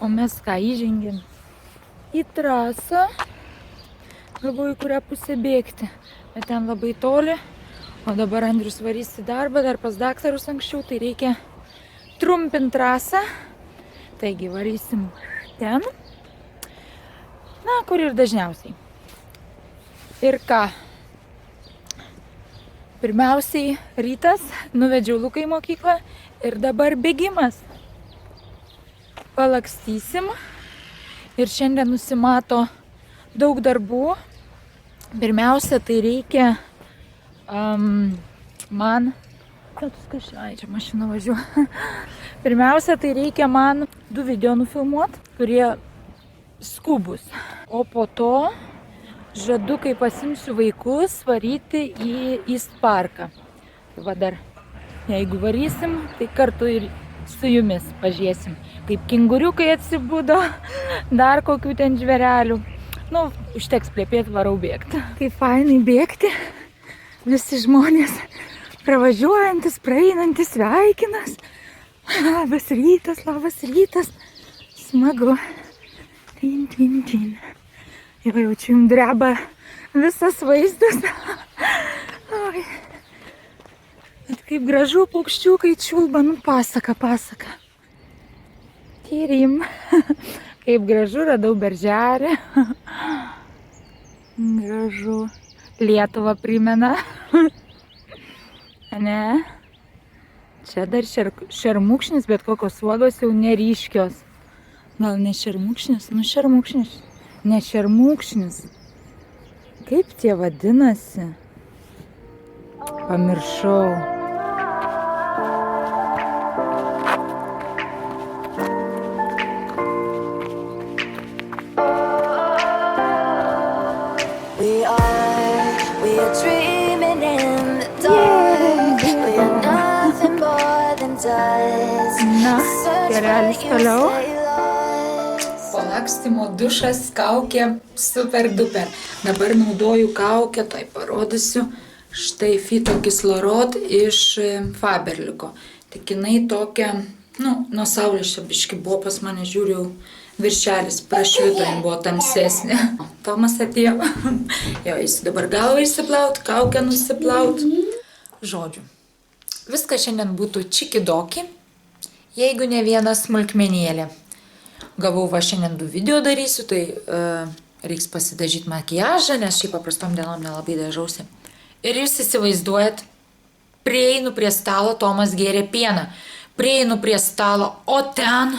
O mes ką įžengėm į trasą. Galvoju, kurią pusę bėgti. Bet ten labai toli. O dabar Andrius varys į darbą, dar pas daktarus anksčiau, tai reikia trumpinti trasą. Taigi varysim ten. Na, kur ir dažniausiai. Ir ką? Pirmiausiai rytas, nuvedžiau Luką į mokyklą ir dabar bėgimas. Palakstysim ir šiandien nusimato daug darbų. Pirmiausia, tai reikia man... Čia mašina važiuoja. Pirmiausia, tai reikia man 2 video nufilmuoti, kurie skubus. O po to žadu, kai pasimsiu vaikus, varyti į parką. Tai va dar, jeigu varysim, tai kartu ir su jumis pažiūrėsim, kaip kenguriukai atsibudo, dar kokių ten žvėrelių. Nu, užteks plepėti, varau bėgti. Kaip fainai bėgti, visi žmonės pravažiuojantis, praeinantis, sveikinas. Labas rytas, smagu. Tin, tin, tin. Jau jaučiu, jums dreba visas vaizdas. Oi. Bet kaip gražu, paukščiukai čiulba, nu pasaka. Tyrim. Kaip gražu, radau berželį. Gražu. Lietuvą primena. Ne? Čia dar šermukšnis, bet kokios uogos jau neryškios. Gal ne šermukšnis? Nu šermukšnis. Ne šermukšnis. Kaip tie vadinasi? Pamiršau. We are dreaming in the dark. We are nothing more than dust. Na, Search kelelis for you, toliau. stay lost. Palakstymo dušas, kaukė, super duper. Dabar naudoju kaukę, tai parodysiu. Štai fitokislarot iš Faberliko. Tik jinai tokia, nuo saulės čia biški buvo pas mane, žiūriu, viršelis prašvito, jin buvo tamsesnė. Tomas atėjo. Jo, jis dabar galvą išsiplaut, kaukę nusiplaut. Žodžiu, viskas šiandien būtų čikidoki, jeigu ne viena smulkmenėlė. Gavau va šiandien 2 video darysiu, tai reiks pasidažyti makiažą, nes šiaip paprastom dienom nelabai dažausi. Ir jūs įsivaizduojat, prieinu prie stalo, Tomas gėrė pieną. Prieinu prie stalo, o ten...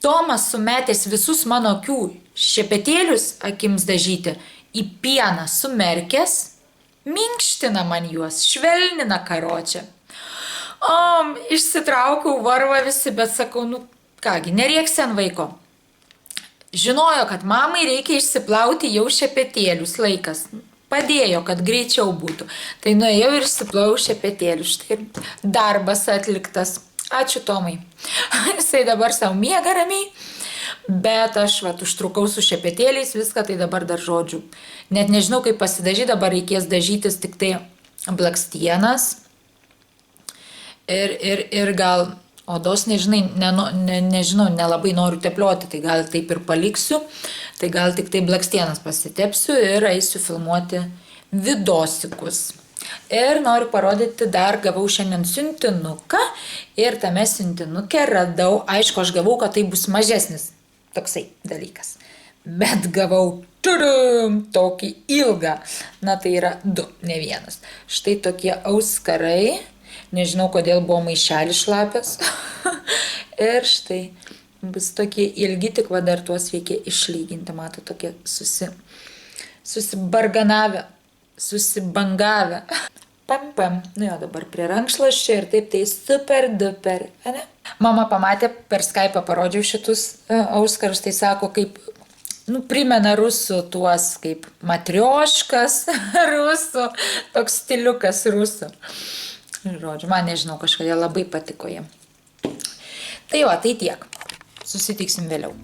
Tomas sumetęs visus mano akių šepetėlius akims dažyti į pieną sumerkęs, minkština man juos, švelnina karočią. Išsitraukiau varvą visi, bet sakau, kągi, nerėksi ant vaiko. Žinojo, kad mamai reikia išsiplauti jau šepetėlius laikas. Padėjo, kad greičiau būtų. Tai nuėjau ir išsiplau šepetėlius. Štai darbas atliktas. Ačiū Tomai. Jisai dabar savo miega ramiai. Bet aš užtrukau su šepetėliais viską, tai dabar dar žodžiu. Net nežinau, kaip pasidažyti, dabar reikės dažytis tik tai blakstienas. Ir gal odos, nežinau, nelabai noriu teplioti, tai gal taip ir paliksiu. Tai gal tik tai blakstienas pasitepsiu ir eisiu filmuoti vidosikus. Ir noriu parodyti, dar gavau šiandien siuntinuką ir tame siuntinuke radau, aišku, aš gavau, kad tai bus mažesnis toksai dalykas. Bet gavau tokį ilgą, tai yra 2, ne 1. Štai tokie auskarai, nežinau, kodėl buvo maišelis šlapias. Ir štai bus tokie ilgi, tik va dar tuos reikia išlyginti, mato, tokie susibangavę. Pam. Jo, dabar prie rankšluosčio ir taip tai super duper. Ne? Mama pamatė, per Skype'ą parodžiau šitus auskarus, tai sako, kaip, primena rusų tuos, kaip matrioškas rusų, toks stiliukas rusų. Žodžiu, man nežinau, kažkodėl labai patiko jiem. Tai va, tai tiek. Susitiksim vėliau.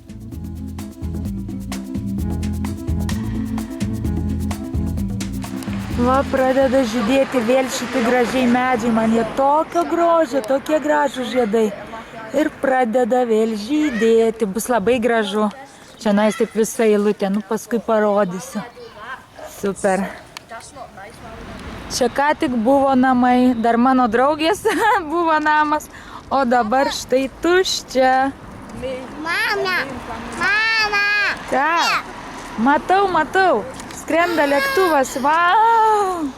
Va, pradeda žydėti vėl šitie gražiai medžiai, man jie tokio grožio, tokie gražūs žiedai. Ir pradeda vėl žydėti, bus labai gražu. Čia nais taip visa eilutė, nu paskui parodysiu. Super. Čia ką tik buvo namai, dar mano draugės buvo namas, o dabar štai tuščia. Mama! Mama! Ką? Matau, skrenda lėktuvas, vau!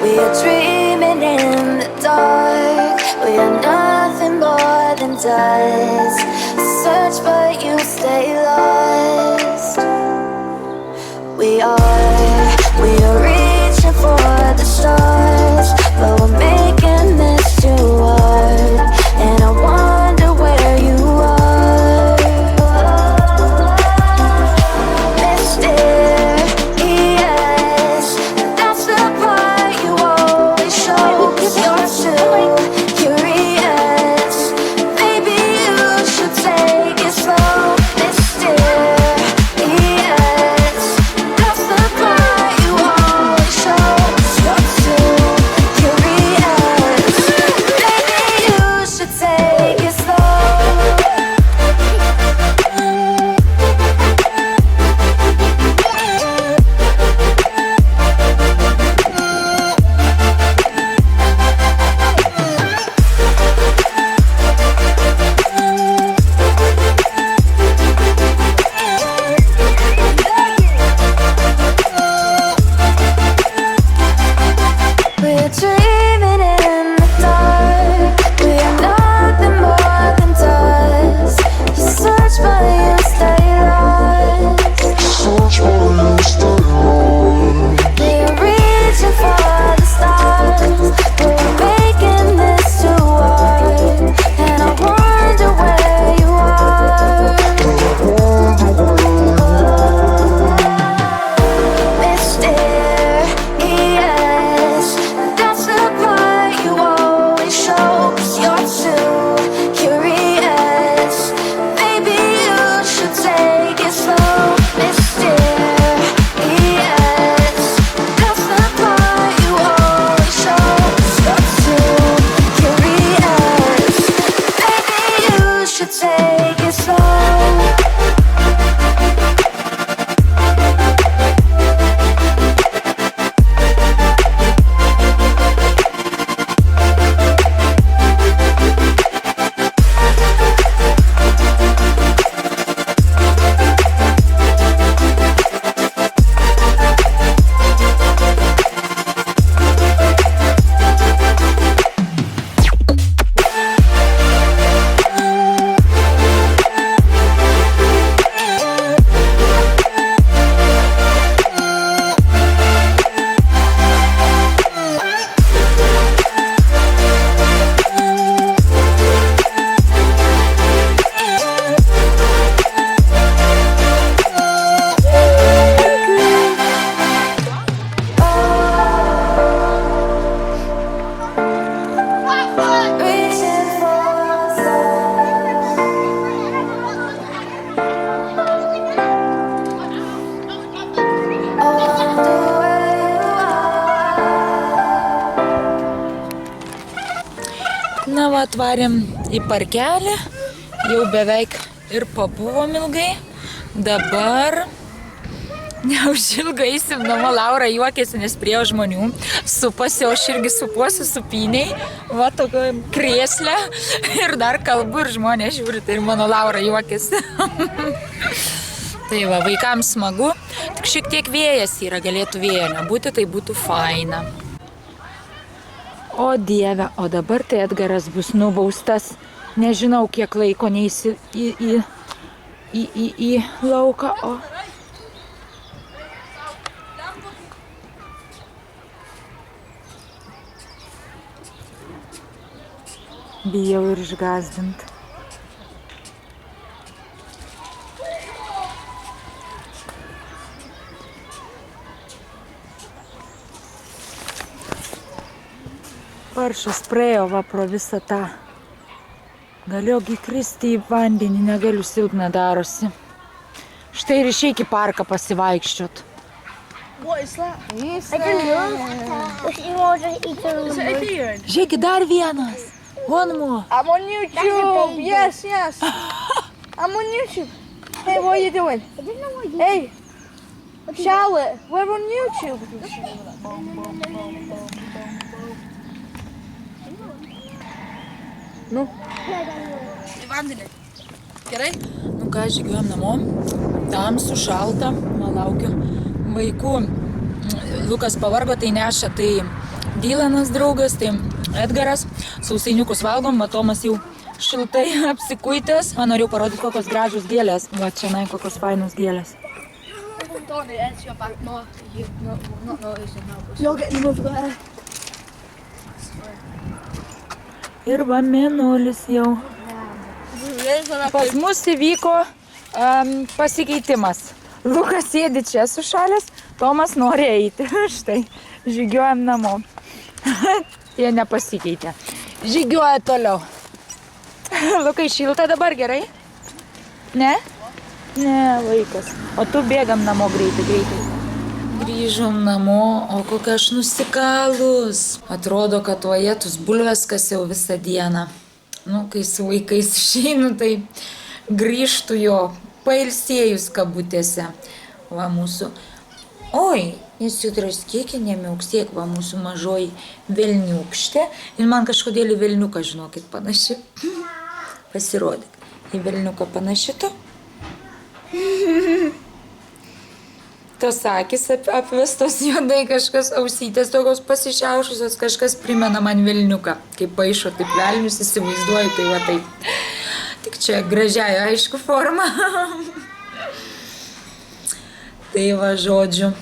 We are dreaming in the dark. We are nothing more than dust. Search but you stay lost. We are reaching for the stars, but we're making this too hard. And I wonder where you are. Mysterious, that's the part you always show. 'Cause you're too curious. Maybe you should take it slow. Mysterious, that's the part you always show. 'Cause you're too curious. Maybe you should take it slow. We're dreaming in the dark. We are nothing more than dust. You search but you stay lost. We're reaching for the stars. We're making this too hard. And I wonder where you are. Mysterious, that's the part you always show. 'Cause you're too curious. Maybe you should take it slow. Mysterious, that's the part you always show. 'Cause you're too curious. Maybe you should take it slow. Reaching for the stars. I wonder where you are. Na, va, atvarėm į parkelį, jau beveik ir pabuvom ilgai. Dabar neužilgai eisim namo, Laura juokėsi, nes prie žmonių supasi, o aš irgi supuosi supyniai, va, tokio krėslę ir dar kalbu ir žmonės žiūri, tai ir mano Laura juokėsi. Tai va, vaikams smagu, tik šiek tiek vėjas yra, galėtų vėjo nebūti, tai būtų faina. O Dieve, o dabar tai Edgaras bus nubaustas, nežinau kiek laiko neįsi į lauką, o... Bijau ir išgąsdint. paršas praėjo va pro visą tą. Galėjau įkristi į vandenį, negaliu, silpna darosi. Štai ir išeik į parką pasivaikščiot. What is that? Yes. I don't know. You want to eat a little bit? Žiūrėk, dar vienas. One more. I'm on YouTube. Yes, yes. I'm on YouTube. Hey, what are you doing? I don't know what you Hey, Charlotte, we're on YouTube. Nu. Į vandenį. Gerai? Nu ką, žygiuojam namo. Tamsu, šalta. Laukiu vaikų. Lukas pavargo, tai neša. Tai Dylanas draugas, tai Edgaras. Sausainiukus valgom, Tomas jau šiltai apsikuitęs. Man norėjau parodyti, kokios gražios gėlės. Va čia, kokios fainos gėlės. You're getting them over there. Ir va mėnulis jau. Pas mus įvyko pasikeitimas. Lukas sėdi čia sušalęs, Tomas nori eiti. Štai, žygiuojam namo. Jie nepasikeitė. Žygiuoja toliau. Lukai, šilta dabar gerai? Ne? Ne, vaikas. O tu bėgam namo greitai. Grįžom namo, o kokia aš nusikalus. Atrodo, kad tuojetus bulves kasiau visą dieną. Nu, kai su vaikais išeinu, tai grįžtu jo pailsėjus kabutėse. Va mūsų. Oi, nesidraskėkė, nemiauksėk, va mūsų mažoji velniukštė. Ir man kažkodėl į velniuką, žinokit, panaši. Pasirodyk. Į velniuką panaši tu. Tos akis apvestos juodai, kažkas ausytės tokios pasišiaušusios, kažkas primena man velniuką. Kai paišo taip velnius, įsivaizduoju, tai va taip. Tik čia gražiai, aišku, forma. Tai va, žodžiu.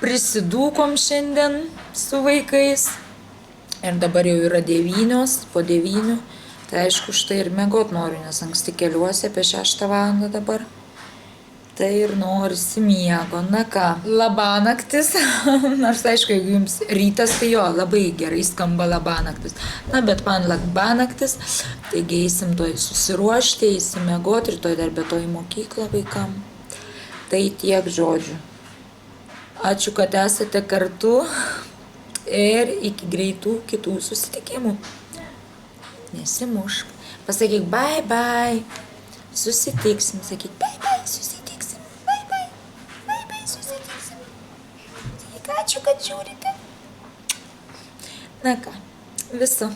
Prisidūkom šiandien su vaikais. Ir dabar jau yra 9, po 9. Tai aišku, štai ir miegot noriu, nes anksti keliuosi apie 6 valandą dabar. Tai ir norisi miego. Na ką, labanaktis. Nors aišku, jeigu jums rytas, tai jo, labai gerai skamba labanaktis. Na, bet man labanaktis. Taigi eisim toj susiruošti, eisim miegoti ir toj dar be to į mokyklą vaikam. Tai tiek žodžių. Ačiū, kad esate kartu ir iki greitų kitų susitikimų. Nesimušk. Pasakyk bye bye. Susitiksim. Sakyk bye bye. Susitiksim. Bye bye. Bye bye. Susitiksim. Sakyk ačiū, kad žiūrite. Na ką, viso.